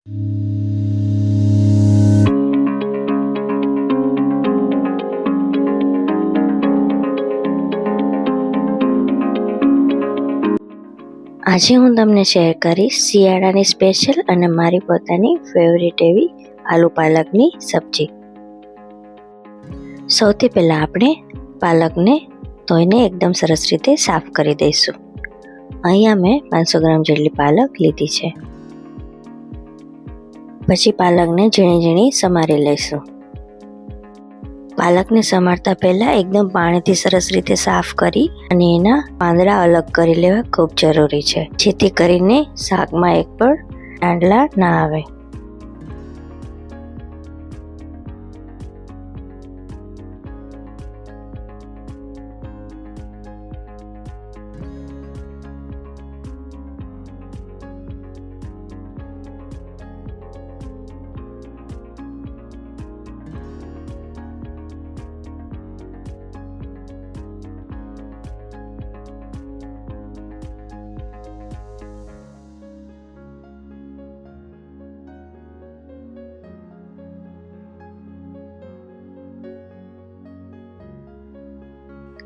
આજે હું તમને શેર કરીશ શિયાળાની સ્પેશિયલ અને મારી પોતાની ફેવરિટ એવી આલુ પાલકની સબ્જી. સૌથી પહેલાં આપણે પાલકને ધોઈને એકદમ સરસ રીતે સાફ કરી દઈશું. અહીંયા મેં 500 ગ્રામ જેટલી પાલક લીધી છે. પછી પાલકને ઝીણી ઝીણી સમારી લઈશું. પાલકને સમારતા પહેલાં એકદમ પાણીથી સરસ રીતે સાફ કરી અને એના પાંદડા અલગ કરી લેવા ખૂબ જરૂરી છે, જેથી કરીને શાકમાં એક પણ દાંડલા ના આવે.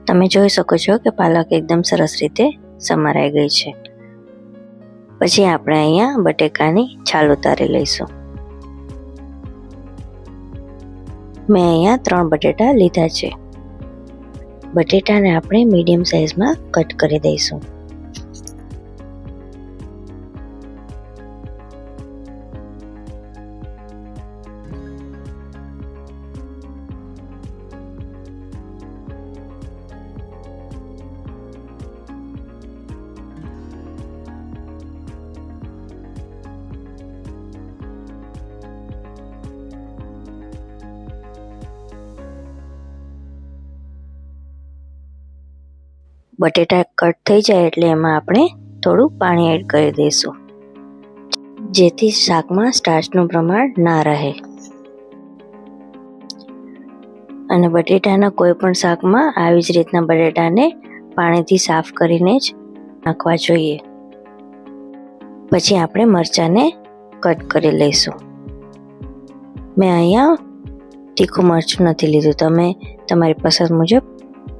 તમે જોઈ શકો છો કે પાલક એકદમ સરસ રીતે સમારાઈ ગઈ છે. પછી આપણે અહીંયા બટેકાની છાલ ઉતારી લઈશું. મેં અહીંયા 3 બટેટા લીધા છે. બટેટાને આપણે મીડિયમ સાઈઝમાં કટ કરી દઈશું. બટેટા કટ થઈ જાય એટલે એમાં આપણે થોડું પાણી એડ કરી દઈશું, જેથી શાકમાં સ્ટાર્ચનું પ્રમાણ ના રહે. અને બટેટાના કોઈ પણ શાકમાં આવી જ રીતના બટેટાને પાણીથી સાફ કરીને જ નાખવા જોઈએ. પછી આપણે મરચાંને કટ કરી લઈશું. મેં અહીંયા તીખું મરચું નથી લીધું, તમે તમારી પસંદ મુજબ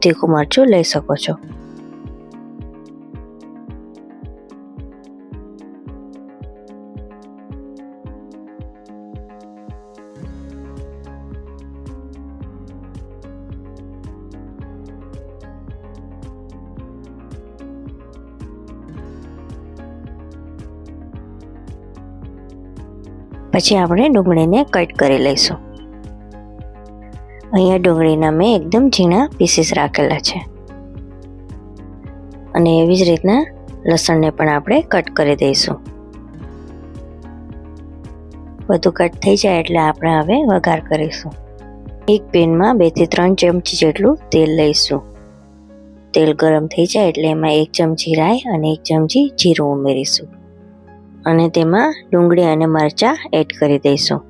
તીખું મરચું લઈ શકો છો. પછી આપણે ડુંગળીને કટ કરી લઈશું. અહીંયા ડુંગળીના મેં એકદમ ઝીણા પીસીસ રાખેલા છે. અને એવી જ રીતના લસણને પણ આપણે કટ કરી દઈશું. બધું કટ થઈ જાય એટલે આપણે હવે વઘાર કરીશું. એક પેનમાં 2 થી 3 ચમચી જેટલું તેલ લઈશું. તેલ ગરમ થઈ જાય એટલે એમાં 1 ચમચી રાઈ અને 1 ચમચી જીરું ઉમેરીશું. અને તેમાં ડુંગળી અને મરચાં એડ કરી દઈશું.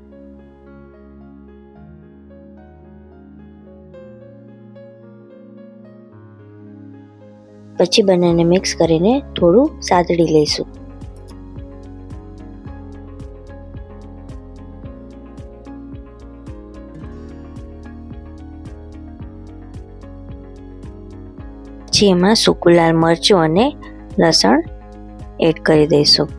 પછી બંનેને મિક્સ કરીને થોડું સાતળી લઈશું. પછી એમાં સૂકું લાલ મરચું અને લસણ એડ કરી દઈશું.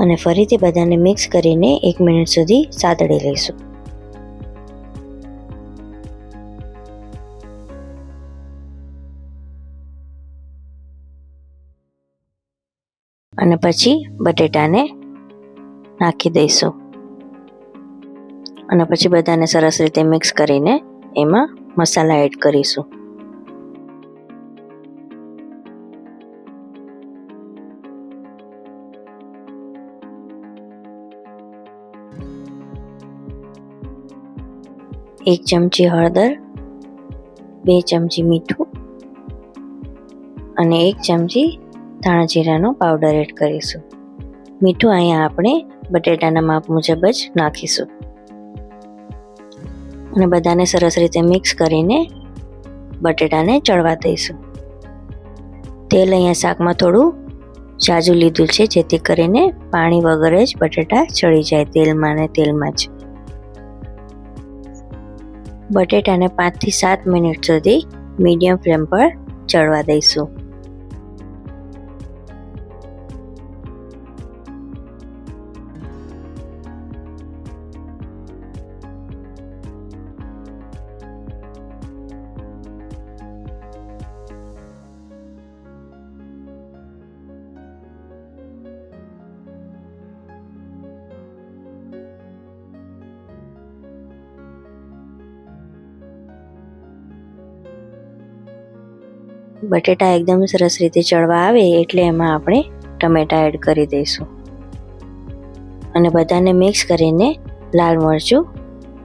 અને ફરીથી બધાને મિક્સ કરીને 1 મિનિટ સુધી સાતળી લઈશું. અને પછી બટેટાને નાખી દઈશું. અને પછી બધાને સરસ રીતે મિક્સ કરીને એમાં મસાલા એડ કરીશું. એક ચમચી હળદર, 2 ચમચી મીઠું અને 1 ચમચી ધાણા જીરાનો પાવડર એડ કરીશું. મીઠું અહીંયા આપણે બટેટાના માપ મુજબ જ નાખીશું. અને બધાને સરસ રીતે મિક્સ કરીને બટેટાને ચડવા દઈશું. તેલ અહીંયા શાકમાં થોડું જાજુ લીધું છે, જેથી કરીને પાણી વગર જ બટેટા ચડી જાય તેલમાં ને તેલમાં જ. બટેટાને 5 થી 7 મિનિટ સુધી મીડિયમ ફ્લેમ પર ચડવા દઈશું. બટેટા એકદમ સરસ રીતે ચડવા આવે એટલે એમાં આપણે ટમેટા એડ કરી દઈશું અને બધાને મિક્સ કરીને લાલ મરચું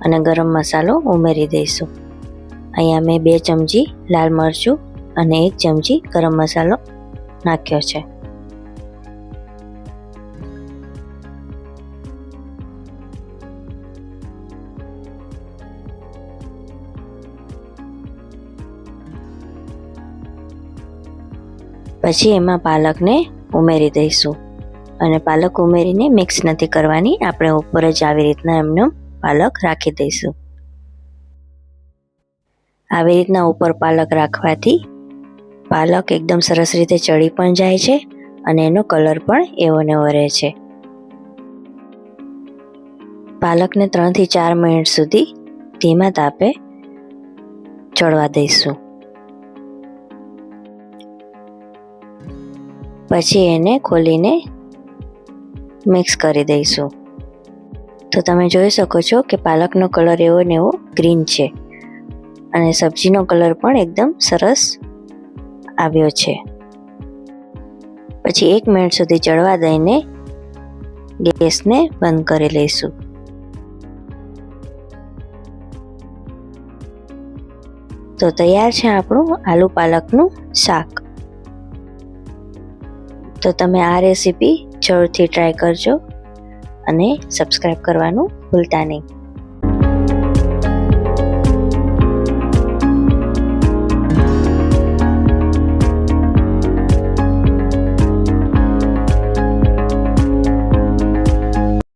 અને ગરમ મસાલો ઉમેરી દઈશું. અહીંયા મેં 2 ચમચી લાલ મરચું અને 1 ચમચી ગરમ મસાલો નાખ્યો છે. પછી એમાં પાલકને ઉમેરી દઈશું અને પાલક ઉમેરીને મિક્સ નથી કરવાની, આપણે ઉપર જ આવી રીતના એમને પાલક રાખી દઈશું. આવી રીતના ઉપર પાલક રાખવાથી પાલક એકદમ સરસ રીતે ચડી પણ જાય છે અને એનો કલર પણ એવો ને એવો રહે છે. પાલકને 3 થી 4 મિનિટ સુધી ધીમા તાપે ચડવા દઈશું. પછી એને ખોલીને મિક્સ કરી દઈશું. તો તમે જોઈ શકો છો કે પાલકનો કલર એવો ને એવો ગ્રીન છે અને સબ્જીનો કલર પણ એકદમ સરસ આવ્યો છે. પછી 1 મિનિટ સુધી ચડવા દઈને ગેસને બંધ કરી લઈશું. તો તૈયાર છે આપણું આલુ પાલકનું શાક. તો તમે આ રેસીપી જરૂરથી ટ્રાય કરજો અને સબસ્ક્રાઈબ કરવાનું ભૂલતા નહીં.